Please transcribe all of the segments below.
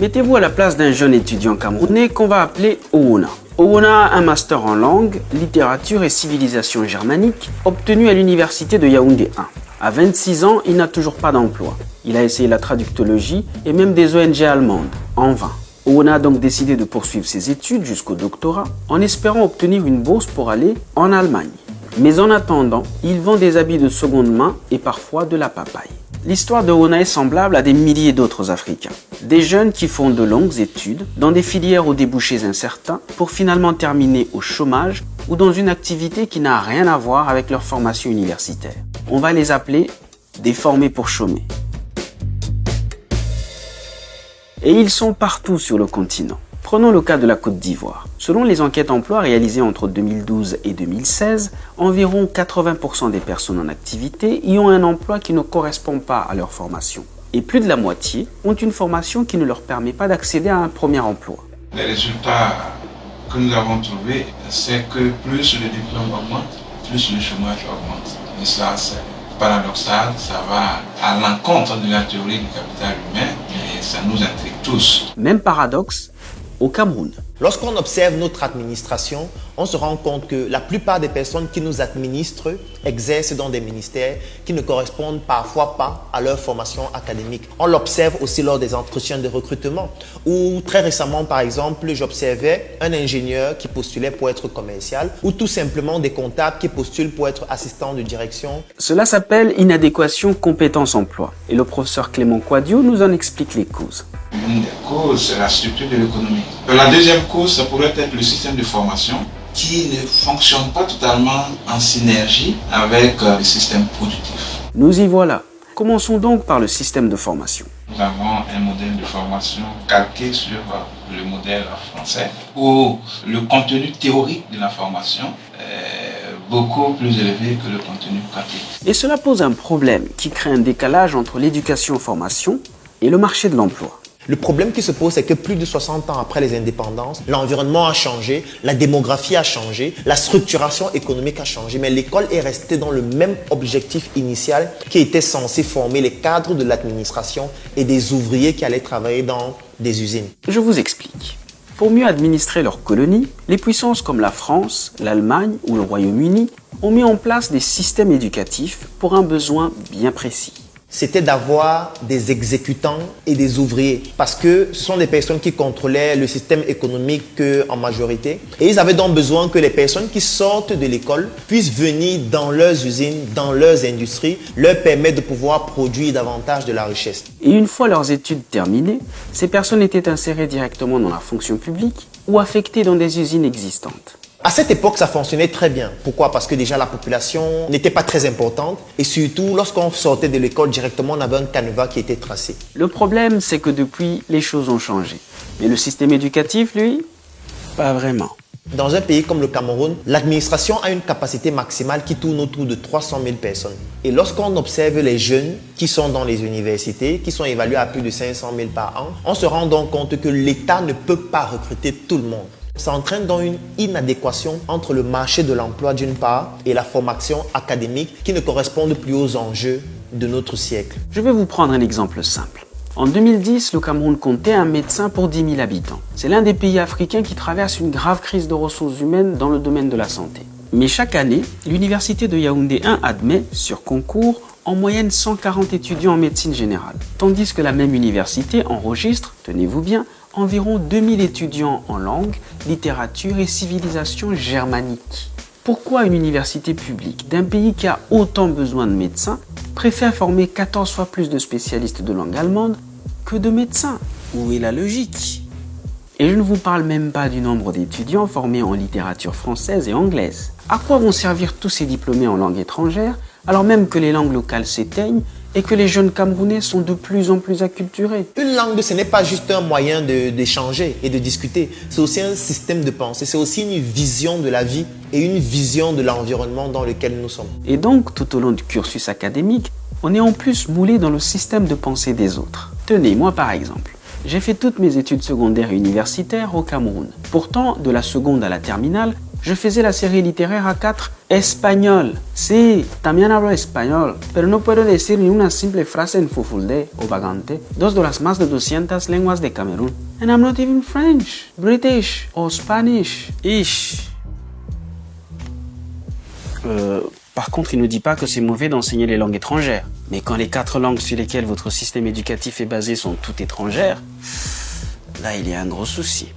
Mettez-vous à la place d'un jeune étudiant camerounais qu'on va appeler Owona. Owona a un master en langue, littérature et civilisation germanique obtenu à l'université de Yaoundé 1. À 26 ans, il n'a toujours pas d'emploi. Il a essayé la traductologie et même des ONG allemandes, en vain. Owona a donc décidé de poursuivre ses études jusqu'au doctorat en espérant obtenir une bourse pour aller en Allemagne. Mais en attendant, il vend des habits de seconde main et parfois de la papaye. L'histoire de Owona est semblable à des milliers d'autres Africains. Des jeunes qui font de longues études dans des filières aux débouchés incertains pour finalement terminer au chômage ou dans une activité qui n'a rien à voir avec leur formation universitaire. On va les appeler des formés pour chômer. Et ils sont partout sur le continent. Prenons le cas de la Côte d'Ivoire. Selon les enquêtes emploi réalisées entre 2012 et 2016, environ 80% des personnes en activité y ont un emploi qui ne correspond pas à leur formation. Et plus de la moitié ont une formation qui ne leur permet pas d'accéder à un premier emploi. Les résultats que nous avons trouvés, c'est que plus le diplôme augmente, plus le chômage augmente. Et ça, c'est paradoxal, ça va à l'encontre de la théorie du capital humain, et ça nous intrigue tous. Même paradoxe au Cameroun. Lorsqu'on observe notre administration, on se rend compte que la plupart des personnes qui nous administrent exercent dans des ministères qui ne correspondent parfois pas à leur formation académique. On l'observe aussi lors des entretiens de recrutement, où très récemment, par exemple, j'observais un ingénieur qui postulait pour être commercial ou tout simplement des comptables qui postulent pour être assistant de direction. Cela s'appelle inadéquation compétence-emploi. Et le professeur Clément Quadio nous en explique les causes. Une des causes, c'est la structure de l'économie. La deuxième cause, ça pourrait être le système de formation qui ne fonctionne pas totalement en synergie avec le système productif. Nous y voilà. Commençons donc par le système de formation. Nous avons un modèle de formation calqué sur le modèle français où le contenu théorique de la formation est beaucoup plus élevé que le contenu pratique. Et cela pose un problème qui crée un décalage entre l'éducation-formation et le marché de l'emploi. Le problème qui se pose, c'est que plus de 60 ans après les indépendances, l'environnement a changé, la démographie a changé, la structuration économique a changé, mais l'école est restée dans le même objectif initial qui était censé former les cadres de l'administration et des ouvriers qui allaient travailler dans des usines. Je vous explique. Pour mieux administrer leurs colonies, les puissances comme la France, l'Allemagne ou le Royaume-Uni ont mis en place des systèmes éducatifs pour un besoin bien précis. C'était d'avoir des exécutants et des ouvriers parce que ce sont des personnes qui contrôlaient le système économique en majorité et ils avaient donc besoin que les personnes qui sortent de l'école puissent venir dans leurs usines, dans leurs industries, leur permettre de pouvoir produire davantage de la richesse. Et une fois leurs études terminées, ces personnes étaient insérées directement dans la fonction publique ou affectées dans des usines existantes. À cette époque, ça fonctionnait très bien. Pourquoi? Parce que déjà la population n'était pas très importante et surtout, lorsqu'on sortait de l'école directement, on avait un canevas qui était tracé. Le problème, c'est que depuis, les choses ont changé. Mais le système éducatif, lui, pas vraiment. Dans un pays comme le Cameroun, l'administration a une capacité maximale qui tourne autour de 300 000 personnes. Et lorsqu'on observe les jeunes qui sont dans les universités, qui sont évalués à plus de 500 000 par an, on se rend donc compte que l'État ne peut pas recruter tout le monde. Ça entraîne donc une inadéquation entre le marché de l'emploi d'une part et la formation académique qui ne correspondent plus aux enjeux de notre siècle. Je vais vous prendre un exemple simple. En 2010, le Cameroun comptait un médecin pour 10 000 habitants. C'est l'un des pays africains qui traverse une grave crise de ressources humaines dans le domaine de la santé. Mais chaque année, l'université de Yaoundé 1 admet, sur concours, en moyenne 140 étudiants en médecine générale. Tandis que la même université enregistre, tenez-vous bien, environ 2000 étudiants en langue, littérature et civilisation germanique. Pourquoi une université publique d'un pays qui a autant besoin de médecins préfère former 14 fois plus de spécialistes de langue allemande que de médecins? Où est la logique? Et je ne vous parle même pas du nombre d'étudiants formés en littérature française et anglaise. À quoi vont servir tous ces diplômés en langue étrangère alors même que les langues locales s'éteignent et que les jeunes Camerounais sont de plus en plus acculturés? Une langue, ce n'est pas juste un moyen d'échanger et de discuter. C'est aussi un système de pensée. C'est aussi une vision de la vie et une vision de l'environnement dans lequel nous sommes. Et donc, tout au long du cursus académique, on est en plus moulé dans le système de pensée des autres. Tenez, moi par exemple, j'ai fait toutes mes études secondaires et universitaires au Cameroun. Pourtant, de la seconde à la terminale, Je faisais la série littéraire A4 espagnol. Sí, también hablo español, pero no puedo decir ni una simple frase en Fufulde o Bagante, dos de las más de 200 lenguas de Camerún. And I'm not even French, British or Spanish. Ish. Par contre, il ne dit pas que c'est mauvais d'enseigner les langues étrangères. Mais quand les 4 langues sur lesquelles votre système éducatif est basé sont toutes étrangères, là, il y a un gros souci.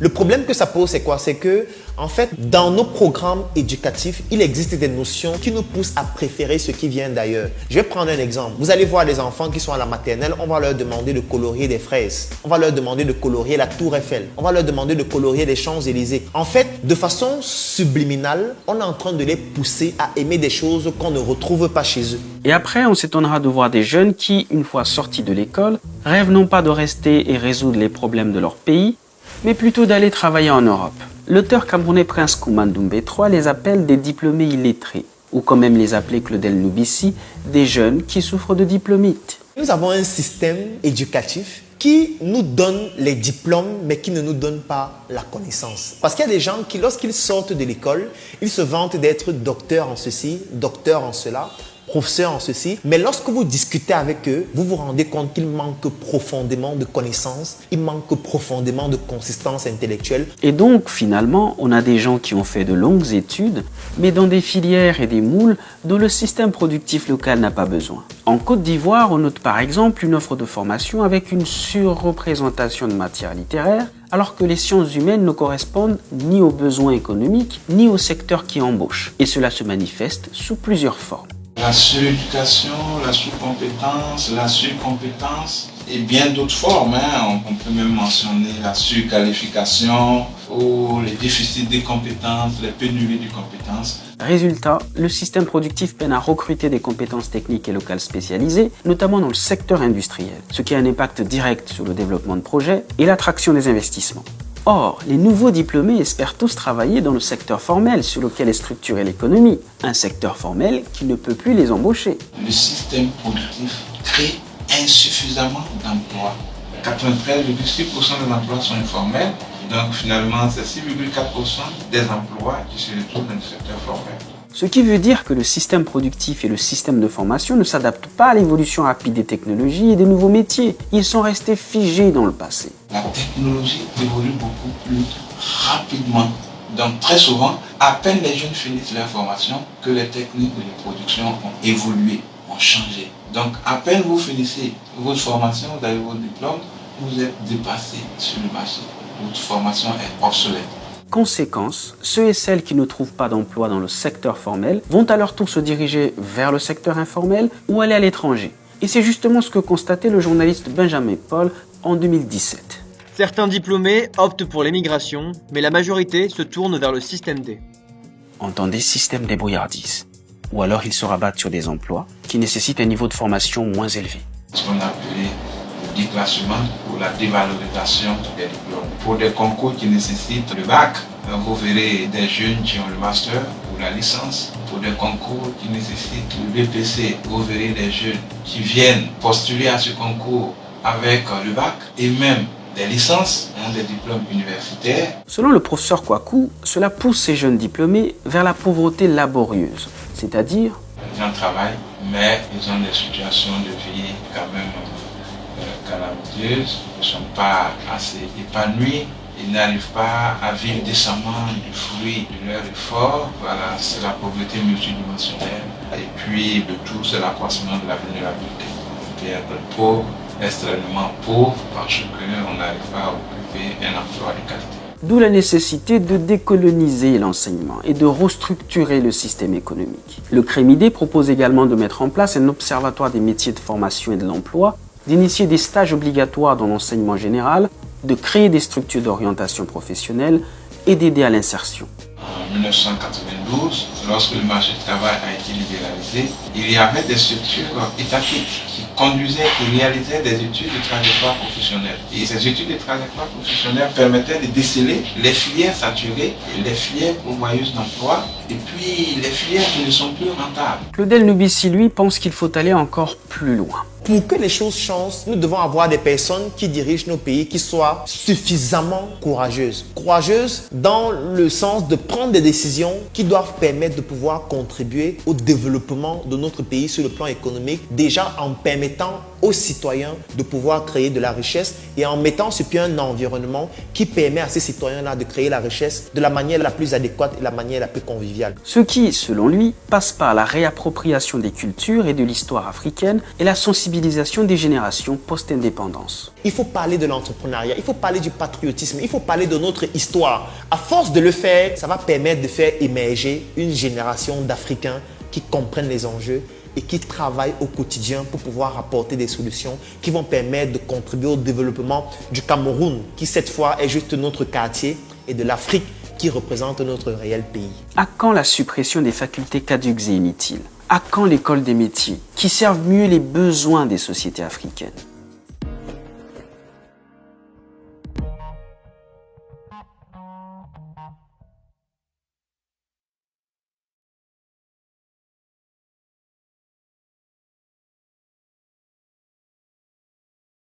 Le problème que ça pose, c'est quoi? C'est que, en fait, dans nos programmes éducatifs, il existe des notions qui nous poussent à préférer ce qui vient d'ailleurs. Je vais prendre un exemple. Vous allez voir des enfants qui sont à la maternelle, on va leur demander de colorier des fraises. On va leur demander de colorier la Tour Eiffel. On va leur demander de colorier les Champs-Élysées. En fait, de façon subliminale, on est en train de les pousser à aimer des choses qu'on ne retrouve pas chez eux. Et après, on s'étonnera de voir des jeunes qui, une fois sortis de l'école, rêvent non pas de rester et résoudre les problèmes de leur pays, mais plutôt d'aller travailler en Europe. L'auteur camerounais Prince Koumane Doumbé III les appelle des diplômés illettrés, ou comme même les appelait Claudel Nubissi, des jeunes qui souffrent de diplômite. Nous avons un système éducatif qui nous donne les diplômes, mais qui ne nous donne pas la connaissance. Parce qu'il y a des gens qui, lorsqu'ils sortent de l'école, ils se vantent d'être docteurs en ceci, docteurs en cela, professeurs en ceci, mais lorsque vous discutez avec eux, vous vous rendez compte qu'ils manquent profondément de connaissances, ils manquent profondément de consistance intellectuelle. Et donc, finalement, on a des gens qui ont fait de longues études, mais dans des filières et des moules dont le système productif local n'a pas besoin. En Côte d'Ivoire, on note par exemple une offre de formation avec une surreprésentation de matières littéraires, alors que les sciences humaines ne correspondent ni aux besoins économiques, ni au secteur qui embauche. Et cela se manifeste sous plusieurs formes. La suréducation, la sous-compétence, la surcompétence et bien d'autres formes. On peut même mentionner la surqualification ou les déficits de compétences, les pénuries de compétences. Résultat, le système productif peine à recruter des compétences techniques et locales spécialisées, notamment dans le secteur industriel, ce qui a un impact direct sur le développement de projets et l'attraction des investissements. Or, les nouveaux diplômés espèrent tous travailler dans le secteur formel sur lequel est structurée l'économie, un secteur formel qui ne peut plus les embaucher. Le système productif crée insuffisamment d'emplois. 93,6% des emplois sont informels, donc finalement c'est 6,4% des emplois qui se retrouvent dans le secteur formel. Ce qui veut dire que le système productif et le système de formation ne s'adaptent pas à l'évolution rapide des technologies et des nouveaux métiers. Ils sont restés figés dans le passé. La technologie évolue beaucoup plus rapidement. Donc très souvent, à peine les jeunes finissent leur formation que les techniques de la production ont évolué, ont changé. Donc à peine vous finissez votre formation, vous avez votre diplôme, vous êtes dépassé sur le marché. Votre formation est obsolète. Conséquence, ceux et celles qui ne trouvent pas d'emploi dans le secteur formel vont à leur tour se diriger vers le secteur informel ou aller à l'étranger. Et c'est justement ce que constatait le journaliste Benjamin Paul en 2017. Certains diplômés optent pour l'émigration, mais la majorité se tourne vers le système D. Entendez système débrouillardise. Ou alors ils se rabattent sur des emplois qui nécessitent un niveau de formation moins élevé. Ce qu'on appelait le déclassement ou la dévalorisation des diplômes. Pour des concours qui nécessitent le bac, vous verrez des jeunes qui ont le master ou la licence. Pour des concours qui nécessitent le BPC, vous verrez des jeunes qui viennent postuler à ce concours avec le bac et même des licences, des diplômes universitaires. Selon le professeur Kouakou, cela pousse ces jeunes diplômés vers la pauvreté laborieuse, c'est-à-dire les gens travaillent, mais ils ont des situations de vie quand même calamiteuses, ils ne sont pas assez épanouis, ils n'arrivent pas à vivre décemment du fruit de leur effort. Voilà, c'est la pauvreté multidimensionnelle. Et puis le tout, c'est l'accroissement de la vulnérabilité. Être pauvre, extrêmement pauvre, parce qu'on n'arrive pas à occuper un emploi de qualité. D'où la nécessité de décoloniser l'enseignement et de restructurer le système économique. Le CREMID propose également de mettre en place un observatoire des métiers de formation et de l'emploi, d'initier des stages obligatoires dans l'enseignement général, de créer des structures d'orientation professionnelle et d'aider à l'insertion. En 1992, lorsque le marché du travail a été libéralisé, il y avait des structures étatiques qui conduisaient et réalisaient des études de trajectoire professionnelle. Et ces études de trajectoire professionnelle permettaient de déceler les filières saturées, les filières pourvoyeuses d'emploi et puis les filières qui ne sont plus rentables. Claudel Nubissi, lui, pense qu'il faut aller encore plus loin. Pour que les choses changent, nous devons avoir des personnes qui dirigent nos pays qui soient suffisamment courageuses. Courageuses dans le sens de prendre des décisions qui doivent permettre de pouvoir contribuer au développement de notre pays sur le plan économique, déjà en permettant aux citoyens de pouvoir créer de la richesse et en mettant sur pied un environnement qui permet à ces citoyens-là de créer la richesse de la manière la plus adéquate et la manière la plus conviviale. Ce qui, selon lui, passe par la réappropriation des cultures et de l'histoire africaine et la sensibilisation des générations post-indépendance. Il faut parler de l'entrepreneuriat, il faut parler du patriotisme, il faut parler de notre histoire. À force de le faire, ça va permettre de faire émerger une génération d'Africains qui comprennent les enjeux et qui travaillent au quotidien pour pouvoir apporter des solutions qui vont permettre de contribuer au développement du Cameroun, qui cette fois est juste notre quartier, et de l'Afrique qui représente notre réel pays. À quand la suppression des facultés caduques et inutiles? À quand l'école des métiers qui servent mieux les besoins des sociétés africaines?